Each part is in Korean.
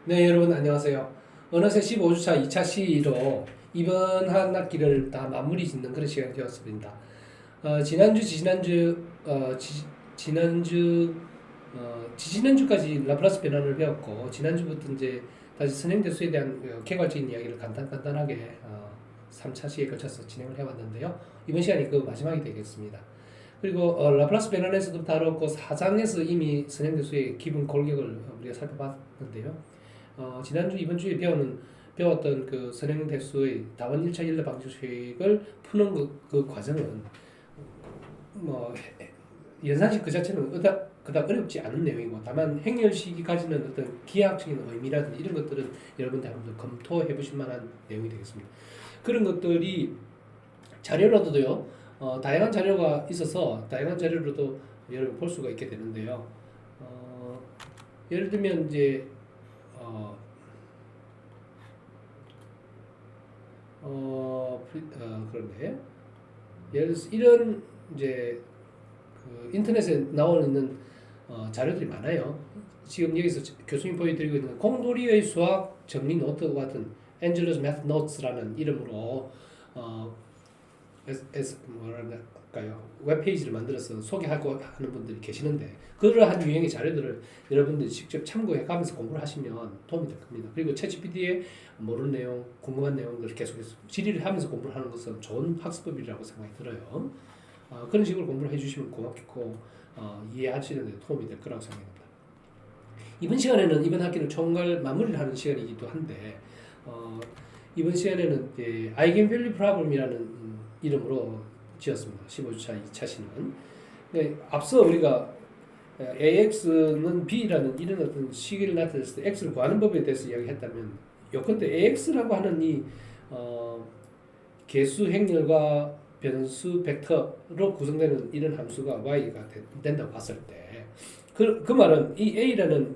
네, 여러분 안녕하세요. 어느새 15주차 2차 시로 이번 한 학기를 다 마무리 짓는 그런 시간이 되었습니다. 지난주까지 라플라스 변환을 배웠고, 지난주부터 이제 다시 선행대수에 대한 개괄적인 이야기를 간단하게 3차 시에 걸쳐서 진행을 해왔는데요. 이번 시간이 그 마지막이 되겠습니다. 그리고 라플라스 변환에서도 다뤘고, 4장에서 이미 선행대수의 기본 골격을 우리가 살펴봤는데요. 지난주 이번 주에 배웠던 그 선행 대수의 다원 1차 일러 방정식을 푸는 그 과정은 뭐 연산식 그 자체는 그닥 어렵지 않은 내용이고, 다만 행렬식이 가지는 어떤 기하학적인 의미라든지 이런 것들은 여러분들 한번 검토해 보실 만한 내용이 되겠습니다. 그런 것들이 자료로도요, 다양한 자료가 있어서 다양한 자료로도 여러분 볼 수가 있게 되는데요. 예를 들면 이제 어, 그런데 예를 들어서 이런 이제 그 인터넷에 나오고 있는 자료들이 많아요. 지금 여기서 교수님 보여드리고 있는 공돌이의 수학 정리 노트와 같은 Angelus Math Notes라는 이름으로 어, 뭐랄까요, 웹페이지를 만들어서 소개하고 하는 분들이 계시는데, 그러한 유형의 자료들을 여러분들이 직접 참고해 가면서 공부를 하시면 도움이 될 겁니다. 그리고 챗GPT에 모르는 내용, 궁금한 내용들을 계속해서 질의를 하면서 공부를 하는 것은 좋은 학습법이라고 생각이 들어요. 그런 식으로 공부를 해주시면 고맙고 이해하시는 데 도움이 될 거라고 생각합니다. 이번 시간에는 이번 학기를 총괄 마무리를 하는 시간이기도 한데, 이번 시간에는 아이겐밸류 프로블럼이라는 이름으로 지었습니다. 15주차 2차 시는. 네, 앞서 우리가 AX는 B라는 이런 어떤 시기를 나타냈을 때 X를 구하는 법에 대해서 이야기했다면, 요컨대 AX라고 하는 이 개수 행렬과 변수 벡터로 구성되는 이런 함수가 Y가 된다고 봤을 때, 그 말은 이 A라는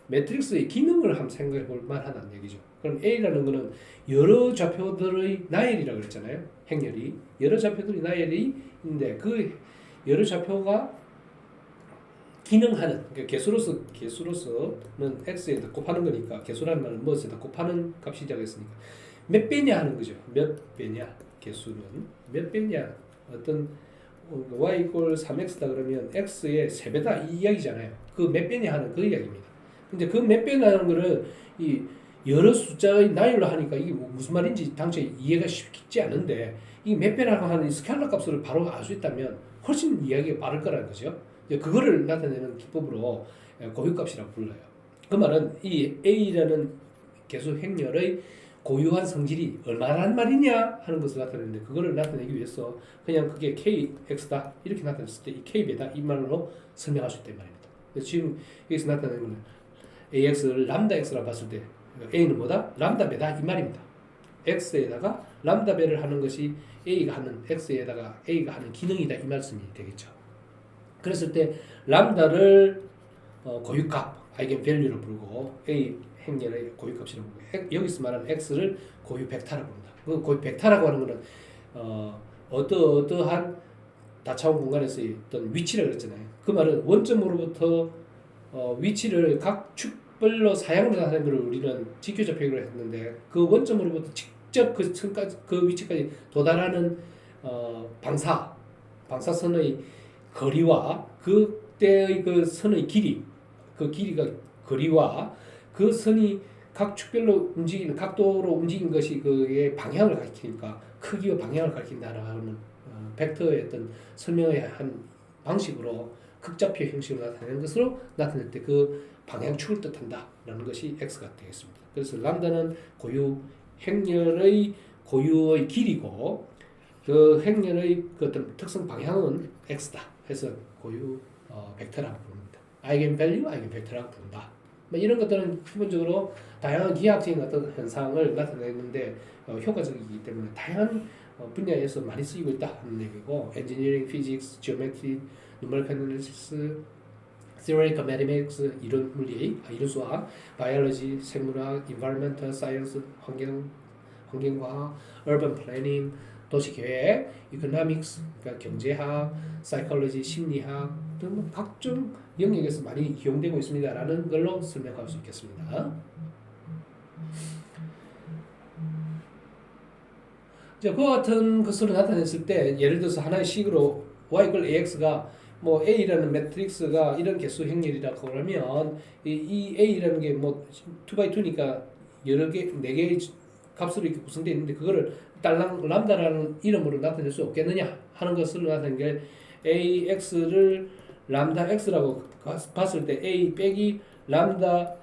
매트릭스의 기능을 한번 생각해 볼 만하다는 얘기죠. 그럼 A라는 거는 여러 좌표들의 나열이라고 그랬잖아요. 행렬이 여러 좌표들의 나열이 있는데, 그 여러 좌표가 기능하는, 그러니까 개수로서는 x에다 곱하는 거니까, 개수라는 말은 무엇에다 곱하는 값이라고 했으니까 몇 배냐 하는 거죠. 몇 배냐, 개수는 몇 배냐, 어떤 y 이퀄 3x다 그러면 x의 3배다 이 이야기잖아요. 그 몇 배냐 하는 그 이야기입니다. 근데 그 몇 배라는 거를 이 여러 숫자의 나열로 하니까 이게 무슨 말인지 당초에 이해가 쉽지 않은데, 이 몇 배라고 하는 이 스칼라 값을 바로 알 수 있다면 훨씬 이야기가 빠를 거라는 거죠. 그거를 나타내는 기법으로 고유값이라고 불러요. 그 말은 이 A라는 개수 행렬의 고유한 성질이 얼마란 말이냐 하는 것을 나타내는데, 그거를 나타내기 위해서 그냥 그게 KX다 이렇게 나타냈을 때 이 K배다 이 말로 설명할 수 있단 말입니다. 지금 여기서 나타내는 거는 AX를 람다 X라 봤을 때 A는 뭐다? 람다 배다 이 말입니다. X에다가 람다 배를 하는 것이 A가 하는 X에다가 A가 하는 기능이다 이 말씀이 되겠죠. 그랬을 때 람다를 고유값 아이겐밸류로 부르고 A 행렬의 고유값이라고 부르고, 여기서 말하는 x를 고유 벡터라고 부른다. 그 고유 벡터라고 하는 것은 어떠한 다차원 공간에서의 어떤 위치라고 그랬잖아요. 그 말은 원점으로부터 위치를 각 축별로 사양으로 나타내는 걸 우리는 직교좌표기로 했는데, 그 원점으로부터 직접 그 선까지, 그 위치까지 도달하는 방사선의 거리와 그때의 그 선의 길이, 그 길이가 거리와 그 선이 각 축별로 움직이는 각도로 움직이는 것이 그의 방향을 가리키니까 크기와 방향을 가리킨다라는 벡터의 어떤 설명의 한 방식으로 극좌표 형식으로 나타내는 것으로 나타낼 때 그 방향축을 뜻한다라는 것이 x가 되겠습니다. 그래서 람다는 고유 행렬의 고유의 길이고, 그 행렬의 그 어떤 특성 방향은 x다 해서 고유 벡터라고 부릅니다. 아이겐밸류, 아이겐벡터라고 부른다. 뭐 이런 것들은 기본적으로 다양한 기하학적인 어떤 현상을 나타내는데 효과적이기 때문에 다양한 분야에서 많이 쓰이고 있다 하는 얘기고, 엔지니어링, 피직스, 지오메트리, 누메리컬 애널리시스, theoretical mathematics, 이론 물리, 이론 수학, 바이올로지, 생물학, environmental science, 환경과학, urban planning, 도시계획, economics, 그러니까 경제학, psychology, 심리학 등 각종 영역에서 많이 이용되고 있습니다라는 걸로 설명할 수 있겠습니다. 이제 그와 같은 것으로 나타냈을 때 예를 들어서 하나의 식으로 y = ax가 뭐 a라는 매트릭스가 이런 개수 행렬이라고 하면 이 a라는 게 뭐 2x2니까 여러 개 4개의 값으로 이렇게 구성되어 있는데 그거를 딸랑 람다라는 이름으로 나타낼 수 없겠느냐 하는 것으로 나타낸 게 ax를 람다 x라고 봤을 때 a 빼기 람다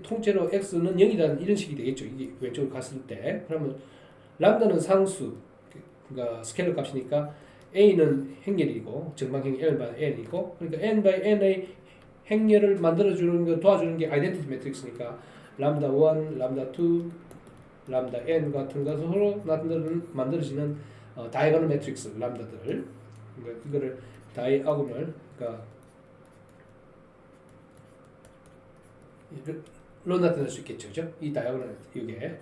통째로 x는 0이라는 이런 식이 되겠죠. 이게 왼쪽으로 갔을 때 그러면 람다는 상수 그러니까 스케일러 값이니까 a는 행렬이고 정방행렬 l by n이고 그러니까 n by n의 행렬을 만들어주는 거 도와주는 게 아이덴티티 매트릭스니까 람다 1, 람다 2, 람다 n 같은 것으로 만들어지는 다이아고널 매트릭스 람다들 그러니까 이거를 다이아고널 그러니까 로 나타낼 수 있겠죠, 그죠? 이 다이아고널 이게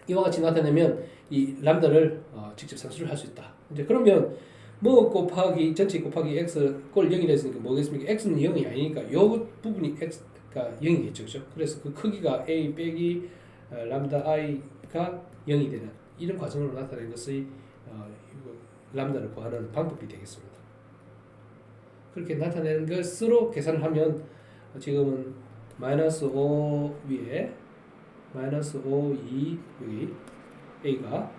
이와 같이 나타내면 이 람다를 직접 산수를 할 수 있다. 이제 그러면 뭐 곱하기 전체 곱하기 x 꼴 0이라 했으니까 뭐겠습니까? x는 0이 아니니까 요 부분이 x가 0이겠죠, 그죠? 그래서 그 크기가 a 빼기 람다 i가 0이 되는 이런 과정으로 나타낸 것이 람다를 구하는 방법이 되겠습니다. 그렇게 나타내는 것으로 계산을 하면 지금은 마이너스 5 위에 마이너스 5, 2 여기 a가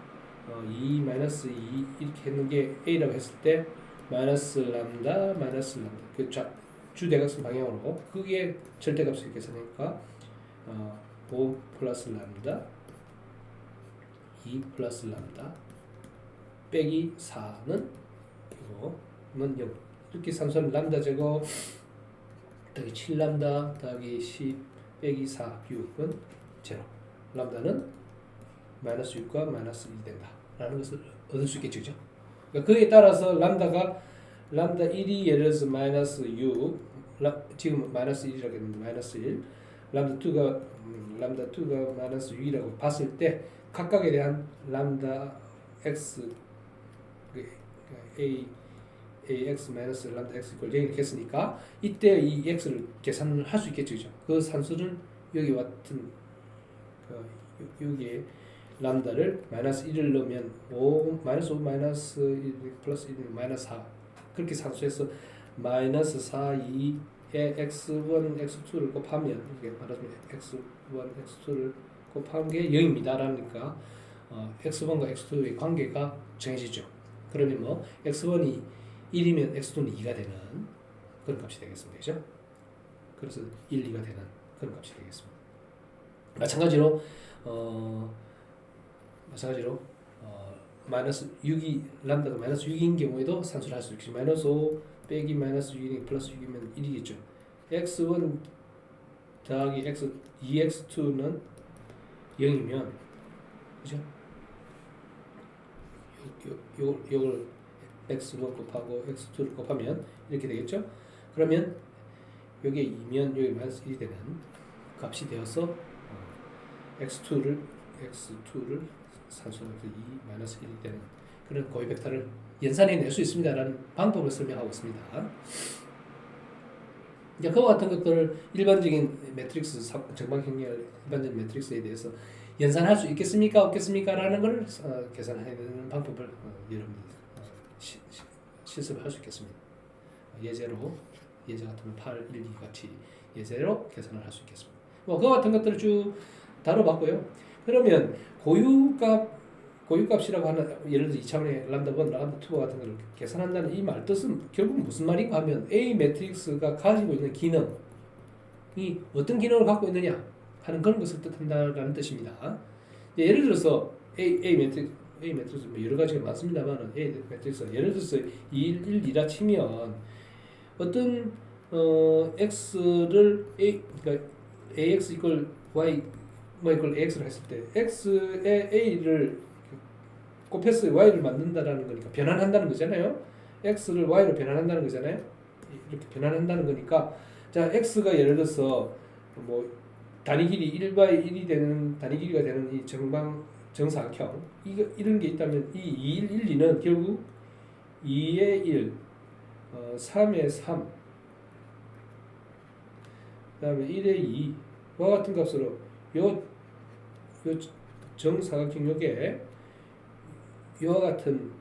2 마이너스 2 이렇게 했는 게 a라고 했을 때 마이너스 람다 마이너스 람다 그 주대각선 방향으로 그게 절대값을 계산하니까 5 플러스 람다 2 플러스 람다 빼기 4는 이거는 0 이렇게 산수하면 람다 제곱 더하기 7람다 더하기 10 빼기 4 6은 제로. 람다는 마이너스 6과 마이너스 1이 된다 라는 것을 얻을 수 있겠죠. 그러니까 그에 따라서 람다 1이 예를 들어서 마이너스 6 지금 마이너스 1이라고 했는데 마이너스 1 람다 2가 마이너스 6이라고 봤을 때 각각에 대한 람다 x ax 마이너스 람다 x 이퀄 0 이렇게 했으니까 이때 이 x를 계산을 할 수 있겠죠. 그 산수는 여기 같은 여기에 람다를 마이너스 1을 넣으면 5 마이너스 5 마이너스 1 플러스 1 마이너스 4 그렇게 산수해서 마이너스 4 2에 x1 x2를 곱하면 이렇게 말하자면 x1 x2를 곱한 게 0입니다 라니까 x1과 x2의 관계가 정해지죠. 그러면 뭐 x1이 1이면 x2는 2가 되는 그런 값이 되겠습니다. 그죠? 그래서 1, 2가 되는 그런 값이 되겠습니다. 마찬가지로 마이너스 6이 람다가 마이너스 6인 경우에도 산수를 할 수 있겠죠. 마이너스 5 빼기 마이너스 6이 플러스 6이면 1이겠죠. x1 더하기 x 2x2는 0이면 그죠? 요걸 x1 곱하고 x2를 곱하면 이렇게 되겠죠. 그러면 여기에 2면 여기 마이너스 1이 되는 값이 되어서 x2를 산수해서 2 마이너스 1이 되는 그런 고유 벡터를 연산해낼 수 있습니다라는 방법을 설명하고 있습니다. 이제 그와 같은 것들을 일반적인 매트릭스 정방행렬 일반적인 매트릭스에 대해서 연산할 수 있겠습니까 없겠습니까라는 걸 계산해내는 방법을 여러분들 실습할 수 있겠습니다. 예제 같으면 8, 1, 2 같이 예제로 계산을 할 수 있겠습니다. 뭐 그와 같은 것들을 쭉 다뤄봤고요. 그러면 고유값이라고 하는 예를 들어 2차원의 람다 1, 람다 2 같은 걸 계산한다는 이 말 뜻은 결국 무슨 말인가 하면 A 매트릭스가 가지고 있는 기능이 어떤 기능을 갖고 있느냐 하는 그런 것을 뜻한다라는 뜻입니다. 예를 들어서 A 매트릭스 뭐 여러 가지가 많습니다만 A 매트릭스 예를 들어서 2, 1, 2라 치면 어떤 x를 그러니까 ax 이퀄 y 이퀄 ax를 했을 때 x에 a를 곱해서 y를 만든다라는 거니까 변환한다는 거잖아요. x를 y로 변환한다는 거잖아요. 이렇게 변환한다는 거니까 자 x가 예를 들어서 뭐 단위 길이 1/1이 되는 단위 길이가 되는 이 정사각형 이런 게 있다면 이 2, 1, 1, 2는 결국 2의 1, 3의 3 그 다음에 1의 2와 같은 값으로 요 정사각형 요게 이와 같은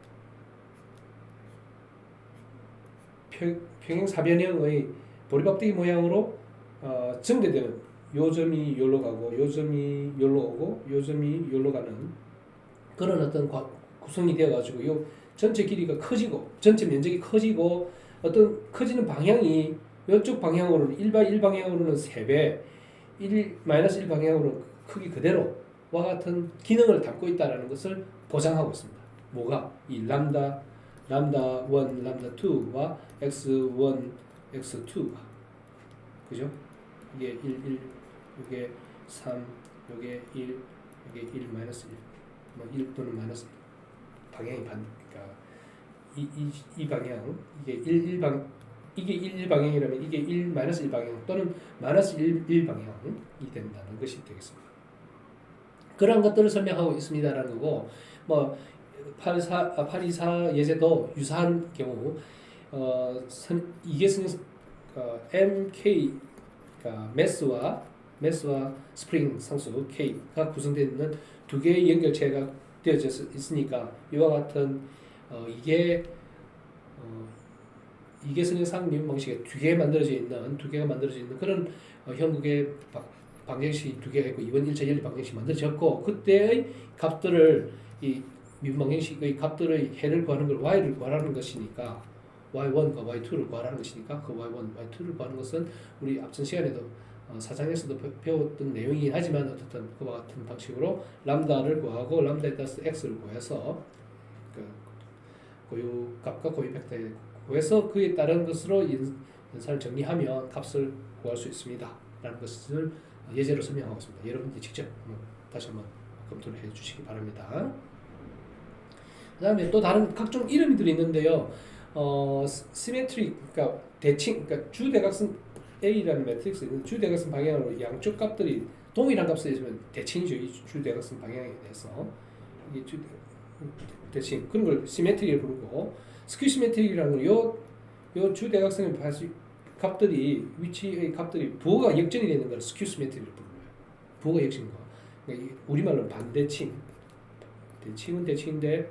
평행사변형의 보리밥대기 모양으로 정대되는 요 점이 요로 가고 요 점이 요로 오고 요 점이 요로 가는 그런 어떤 구성이 되어 가지고 요 전체 길이가 커지고 전체 면적이 커지고 어떤 커지는 방향이 이쪽 방향으로는 1/1 방향으로는 3배 1-1 방향으로 크기 그대로와 같은 기능을 담고 있다는 것을 보장하고 있습니다. 뭐가? 이 람다 1, 람다 2와 x1, x2가 그죠? 이게 1, 이게 3, 이게 1, 이게 1, 마이너스 1, 뭐 1 또는 마이너스 1 방향이 그러니까 이 방향 이게 1 방향이라면 이게 1 마이너스 1 방향 또는 마이너스 1 방향이 된다는 것이 되겠습니다. 그런 것들을 설명하고 있습니다라는 거고 뭐 824 예제도 유사한 경우 이계승 MK 매스와 스프링 상수 K가 구성되어 있는 두 개의 연결체가 되어져 있으니까 이와 같은 이계승상 미분 방식에 두 개가 만들어져 있는 그런 형국의 방정식이 두 개가 있고 이번 1차 연립 방정식이 만들어졌고 그때의 값들을 이 미분 방정식의 값들의 해를 구하는 걸 y를 구하라는 것이니까 y1과 y2를 구하라는 것이니까 그 y1, y2를 구하는 것은 우리 앞선 시간에도 4장에서도 배웠던 내용이긴 하지만 어쨌든 그와 같은 방식으로 람다를 구하고 람다에 따라서 x를 구해서 그 고유값과 고유벡터에 구해서 그에 따른 것으로 연산을 정리하면 값을 구할 수 있습니다. 라는 것을 예제로 설명하고 있습니다. 여러분들이 직접 다시 한번 검토를 해 주시기 바랍니다. 그 다음에 또 다른 각종 이름들이 있는데요. 시메트릭, 그러니까 대칭, 그러니까 주대각선 A라는 매트릭스 있는 주대각선 방향으로 양쪽 값들이 동일한 값을 있으면 대칭이죠. 이 주대각선 방향에 대해서 이게 대칭 그런 걸 시메트리를 부르고 스큐 시메트릭이라는 건 요 주대각선의 값들이 위치의 값들이 부호가 역전이 되는 걸 스큐 시메트리를 부르고요. 부호가 역전인 거. 그러니까 우리말로 반대칭. 대칭은 대칭인데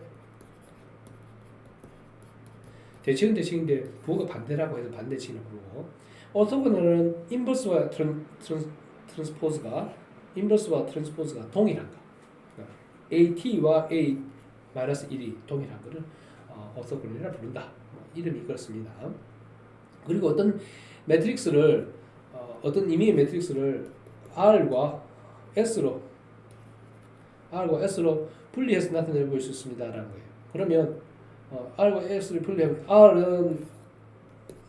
부호가 반대라고 해서 반대칭이라고 부르고 오토고널은 인버스와 트랜스포즈가 동일한가 그러니까 AT와 A-1이 동일한 것을 오토고널이라고 부른다. 이름이 그렇습니다. 그리고 어떤 매트릭스를 어떤 임의의 매트릭스를 R과 S로 분리해서 나타내 볼 수 있습니다라는 거예요. 그러면 R과 S를 분리하면 R은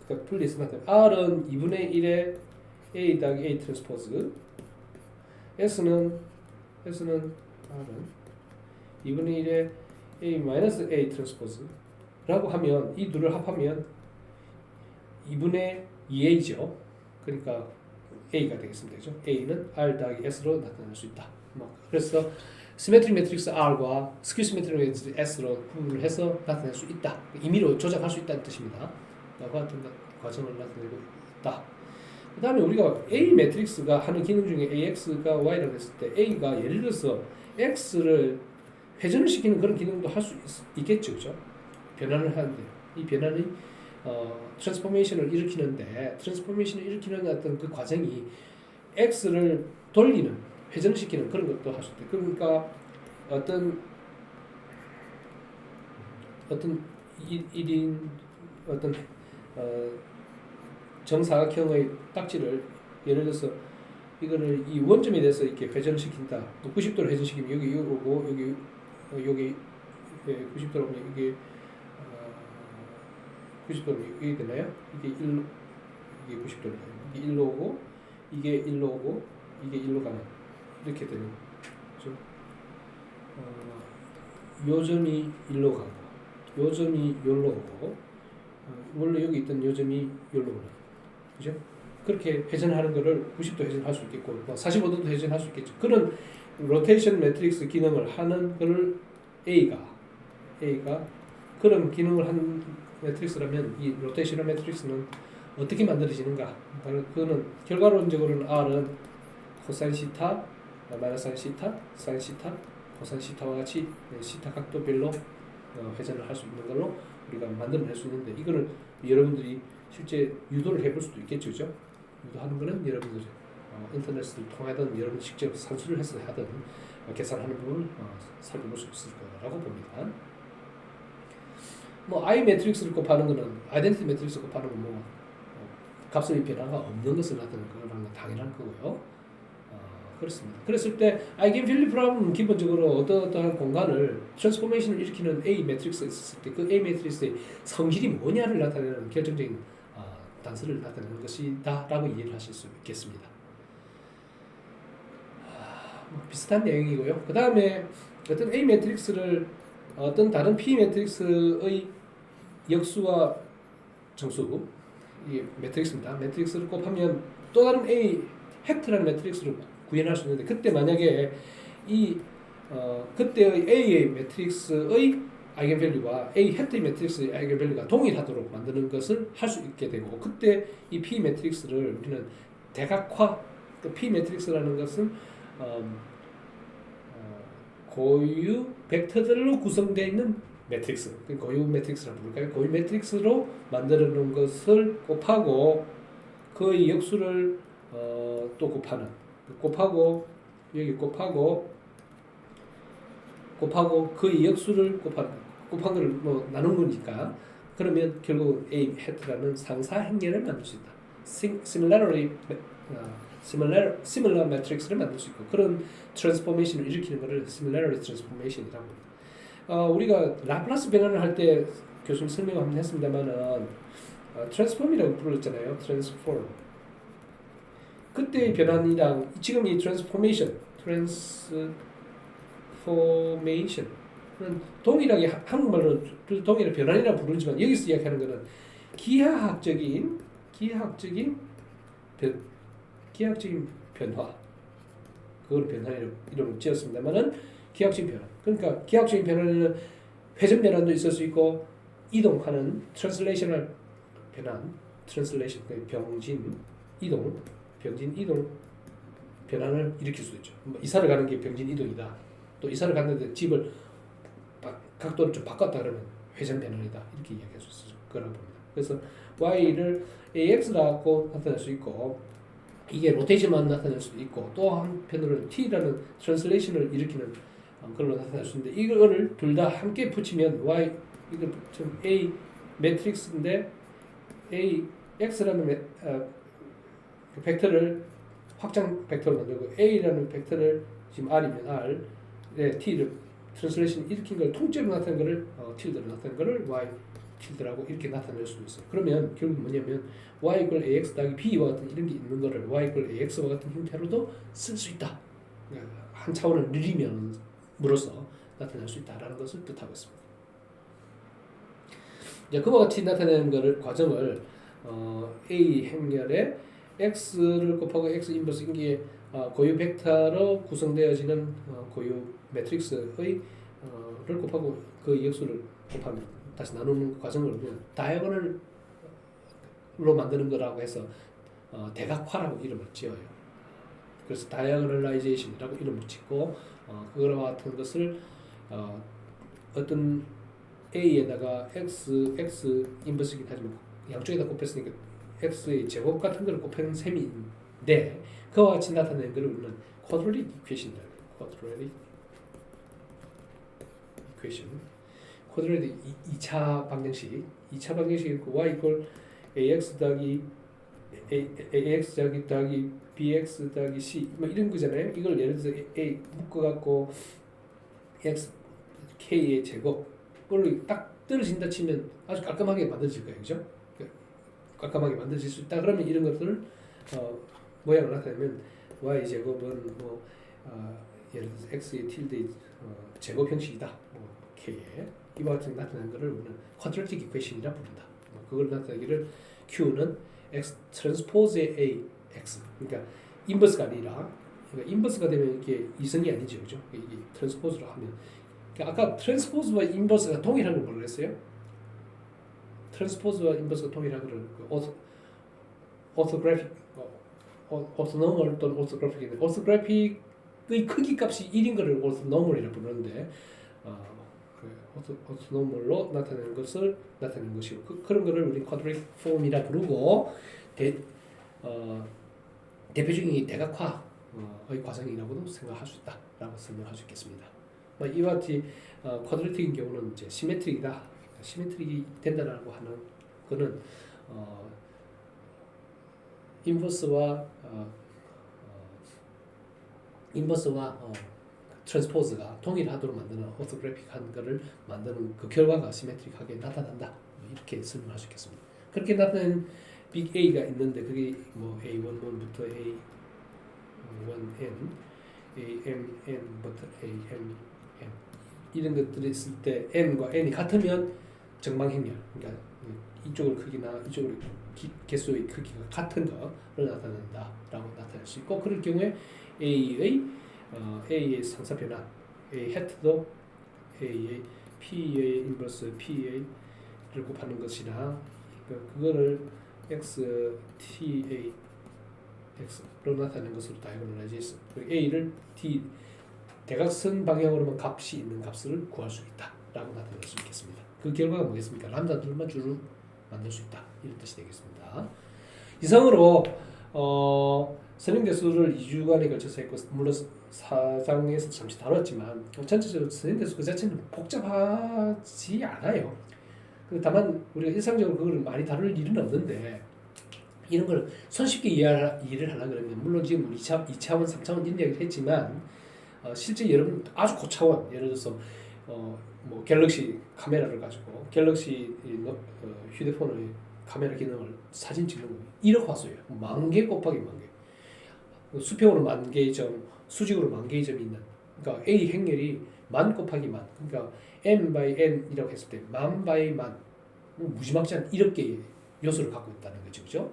그러니까 분리해서 나타내 R은 2분의 1의 A 더하기 A 트랜스포즈 S는 R은 2분의 1의 A 마이너스 A 트랜스포즈라고 하면 이 둘을 합하면 2분의 2A죠. 그러니까 A가 되겠습니다. 그죠? A는 R 더하기 S로 나타낼 수 있다. 그래서 시메트릭 매트릭스 R과 스큐 시메트릭 매트릭스 S로 구분을 해서 나타낼 수 있다. 임의로 조작할 수 있다는 뜻입니다. 같은 과정을 나타내고 있다. 그 다음에 우리가 A 매트릭스가 하는 기능 중에 AX가 Y라고 했을 때 A가 예를 들어서 X를 회전을 시키는 그런 기능도 할 수 있겠죠. 그죠? 변환을 하는데 이 변환이 트랜스포메이션을 일으키는 어떤 그 과정이 X를 돌리는 회전시키는 그런 것도 할 수 있다. 그러니까 어떤 정사각형의 딱지를 예를 들어서 이거를 이 원점에 대해서 이렇게 회전시킨다. 90도로 회전시키면 여기 오고 여기 90도로 오면 이게 90도로 이게 되나요? 이게 90도로 이게 1로 오고 이게 1로 오고 이게 1로 가는 이렇게 되는 거죠. 요 점이 1로 가고 요 점이 요로 오고 원래 여기 있던 요 점이 요로 오는 그죠? 그렇게 회전하는 거를 90도 회전할 수 있겠고 45도도 회전할 수 있겠죠. 그런 로테이션 매트릭스 기능을 하는 거를 A가 그런 기능을 하는 매트릭스라면 이 로테이션 매트릭스는 어떻게 만들어지는가? 그거는 결과론적으로는 R은 코사인 시타 마이너스 사인 시타, 사인 시타, 코사인 시타와 같이 시타 각도별로 회전을 할 수 있는 걸로 우리가 만들어낼 수 있는데 이거를 여러분들이 실제 유도를 해볼 수도 있겠죠, 그죠? 유도하는 거는 여러분들이 인터넷을 통하든 여러분 직접 산수를 해서 하든 계산하는 부분을 살펴볼 수 있을 거라고 봅니다. 뭐 I 매트릭스를 곱하는 거는 아이덴티티 매트릭스 곱하는 건 뭐 값의 변화가 없는 것을 나타내는 거라는 건 당연한 거고요. 그렇습니다. 그랬을 때 아이겐밸류 프로블럼은 기본적으로 어떠한 공간을 트랜스포메이션을 일으키는 A 매트릭스가 있었을 때 그 A 매트릭스의 성질이 뭐냐를 나타내는 결정적인 단서를 나타내는 것이다라고 이해를 하실 수 있겠습니다. 비슷한 내용이고요. 그 다음에 어떤 A 매트릭스를 어떤 다른 P 매트릭스의 역수와 정수 이 매트릭스입니다. 매트릭스를 곱하면 또 다른 A 헥트라는 매트릭스를 구현할 수 있는데 그때 만약에 이 그때의 A의 매트릭스의 아이겐밸류와 A 헥트의 매트릭스의 아이겐밸류가 동일하도록 만드는 것을 할 수 있게 되고 그때 이 P 매트릭스를 우리는 대각화 또 P 매트릭스라는 것은 고유 벡터들로 구성되어 있는 매트릭스, 고유 매트릭스라고 부를까요? 고유 매트릭스로 만들어 놓은 것을 곱하고 그의 역수를 또 곱하고 여기 곱하고 그의 역수를 곱한 걸 뭐 나눈 거니까 그러면 결국 A 헥트라는 상사 행렬을 만들 수 있다. similar matrix를 만들 수 있고 그런 트랜스포메이션을 일으키는 것을 similarity transformation이라고 합니다. 우리가 라플라스 변환을 할 때 교수님 설명 한번 했습니다만은 트랜스폼이라고 불렀잖아요. 트랜스폼. 그때의 변환이랑 지금 이 트랜스포메이션은 동일하게 한국말로 동일한 변환이라고 부르지만 여기서 이야기하는 것은 기하학적인 변화 그걸 변화라고 이름을 지었습니다만은 기하학적인 변화 그러니까 기하학적인 변화는 회전 변환도 있을 수 있고 이동하는 트랜슬레이셔널 변환 트랜슬레이션 병진 이동 변환을 일으킬 수 있죠. 뭐 이사를 가는 게 병진 이동이다. 또 이사를 갔는데 집을 각도를 좀 바꿨다 그러면 회전 변환이다. 이렇게 이야기할 수 있을 거라고 봅니다. 그래서 y를 ax라고 나타낼 수 있고 이게 로테이션만 나타낼 수도 있고 또 한편으로는 t라는 트랜슬레이션을 일으키는 걸로 나타낼 수 있는데 이거를 둘 다 함께 붙이면 y 이거 좀 a 매트릭스인데 a x라는 벡터를 확장 벡터로 만들고 a라는 벡터를 지금 r이면 r에 t를 트랜슬레이션 일으킨 걸 통째로 나타낸 거를 tilde로 나타낸 거를 y tilde라고 이렇게 나타낼 수도 있어요. 그러면 결국 뭐냐면 y 이퀄 ax 더하기 b와 같은 이런 게 있는 거를 y 이퀄 ax와 같은 형태로도 쓸 수 있다. 한 차원을 늘리면으로써 나타낼 수 있다라는 것을 뜻하고 있습니다. 이제 그와 같이 나타내는 거를 과정을 a 행렬에 x를 곱하고 x 인버스 인기에 고유 벡터로 구성되어지는 고유 매트릭스의 를 곱하고 그 역수를 곱하면 다시 나누는 과정을 우리는 다이아고널로 만드는 거라고 해서 대각화라고 이름을 지어요. 그래서 다이아고널라이제이션이라고 이름을 짓고 그거와 같은 것을 어떤 a에다가 x 인버스이긴 하지만 양쪽에다 곱했으니까 x의 제곱 같은 걸 곱한 셈인데 그와 같이 나타내는 것을 우리는 quadratic equation이라고 해요. quadratic 2차 방정식 2차 방정식이 y 이퀄 ax 더하기 bx 더하기 c 뭐 이런 거잖아요. 이걸 예를 들어서 a 묶어갖고 x k의 제곱을 딱 떨어진다 치면 아주 깔끔하게 만들어질 거예요. 그죠? 깔끔하게 만들어질 수 있다. 그러면 이런 것들을 모양을 나타내면 y 제곱은 뭐 예를 들어서 x의 tilde 제곱 형식이다. 뭐 k에 이와 같은 나타낸 것을 우리는 quadratic equation이라 부른다. 그걸 나타내기를 q는 x 트랜스포즈의 a x 그러니까 인버스가 아니라 그러니까 인버스가 되면 이게 이성이 아니죠, 그죠? 이게 트랜스포즈로 하면 그러니까 아까 트랜스포즈와 인버스가 동일한 걸 뭐라 그랬어요? 트랜스포즈와 인버스가 동일한 거를 오토그래픽 오토노멀 또는 오토그래픽인데 오토그래픽 그 크기 값이 1인 거를 오토노멀이라고 부르는데 오토노멀로 나타내는 것을 나타내는 것이고 그런 거를 우리 쿼드레틱 폼이라 부르고 대표적인 대각화의 과정이라고도 생각할 수 있다라고 설명할 수 있겠습니다. 이와 같이 쿼드레틱인 경우는 이제 시메트릭이다, 시메트릭이 된다라고 하는 거는 인버스와 트랜스포즈가 동일하도록 만드는 오토그래픽한 거를 만드는 그 결과가 시메트릭하게 나타난다. 이렇게 설명할 수 있겠습니다. 그렇게 나타낸 빅 A가 있는데 그게 뭐 A11부터 A1N, AMN부터 AMN 이런 것들이 있을 때 N과 N이 같으면 정방행렬, 그러니까 이쪽의 크기나 이쪽의 개수의 크기가 같은 거를 나타낸다라고 나타낼 수 있고 그럴 경우에 A의 상사 변화, A 해트도 A의 P의 인버스 P를 곱하는 것이나 그거를 X, TA, X로 나타내는 것으로 다이고널라이즈 A를 T 대각선 방향으로만 값이 있는 값을 구할 수 있다라고 나타낼 수 있겠습니다. 그 결과가 뭐겠습니까? 람다들만 줄을 만들 수 있다. 이런 뜻이 되겠습니다. 이상으로 선행대수를 2주간에 걸쳐서 했고 물론 4장에서 잠시 다뤘지만 전체적으로 선행대수 그 자체는 복잡하지 않아요. 다만 우리가 일상적으로 그걸 많이 다룰 일은 없는데 이런 걸 손쉽게 이해를 하려고 그러면 물론 지금 2차원, 3차원 이런 이야기를 했지만 실제 여러분 아주 고차원 예를 들어서 뭐 갤럭시 카메라를 가지고 갤럭시 휴대폰의 카메라 기능을 사진 찍는 거 1억 화소예요. 10,000개 곱하기 10,000개. 수평으로 10,000개의 점, 수직으로 10,000개의 점이 있는. 그러니까 A 행렬이 10,000 곱하기 10,000. 그러니까 n by n이라고 했을 때 10,000 by 10,000. 무지막지한 1억 개의 요소를 갖고 있다는 거죠, 그죠?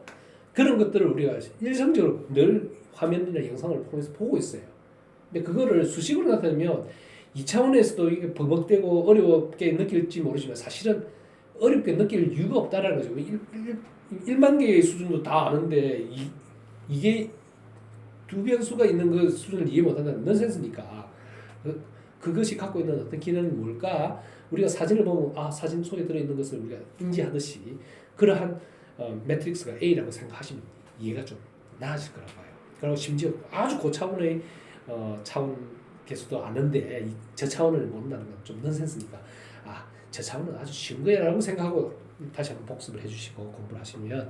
그런 것들을 우리가 일상적으로 늘 화면이나 영상을 통해서 보고 있어요. 근데 그거를 수식으로 나타내면 2차원에서도 이게 버벅대고 어렵게 느낄지 모르지만 사실은 어렵게 느낄 이유가 없다라는 거죠. 1만 개의 수준도 다 아는데 이게 두 변수가 있는 그 수준을 이해 못한다는 넌센스니까 그것이 갖고 있는 어떤 기능이 뭘까? 우리가 사진을 보면 사진 속에 들어있는 것을 우리가 인지하듯이 그러한 매트릭스가 A라고 생각하시면 이해가 좀 나아질 거라고 봐요. 그리고 심지어 아주 고차원의 차원 개수도 아는데 저 차원을 모른다는 건 좀 넌센스니까 저 차원은 아주 쉬운 거야라고 생각하고 다시 한번 복습을 해주시고 공부를 하시면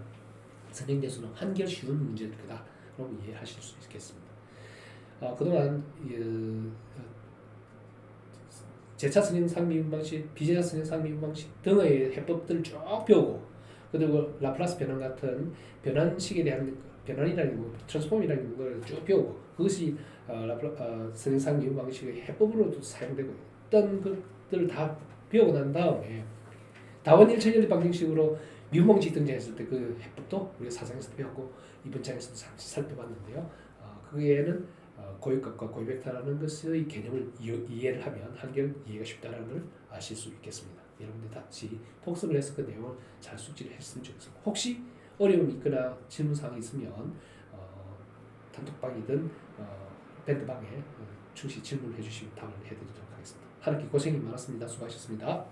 선행대수는 한결 쉬운 문제일 거다. 그럼 이해하실 수 있겠습니다. 그동안 제차 선행 상미분 방식, 비제차 선행 상미분 방식 등의 해법들을 쭉 배우고 그리고 라플라스 변환 같은 변환식에 대한 변환이라는 거, 트랜스폼이라는 걸 쭉 배우고 그것이 선행 상미분 방식의 해법으로도 사용되고 있던 것들을 다 배우고 난 다음에 다원 일체연리 방정식으로 미분방식 등장했을 때 그 해법도 우리가 사장에서 배웠고 이번 장에서도 살펴봤는데요. 그게는 고유값과 고유벡터라는 것의 개념을 이해를 하면 한결 이해가 쉽다는 걸 아실 수 있겠습니다. 여러분들 다시 복습을 해서 그 내용을 잘 숙지를 했으면 좋겠습니다. 혹시 어려움이 있거나 질문사항이 있으면 단톡방이든 밴드방에 충실히 질문을 해주시면 답을 해드리도록 하겠습니다. 한 학기 고생이 많았습니다. 수고하셨습니다.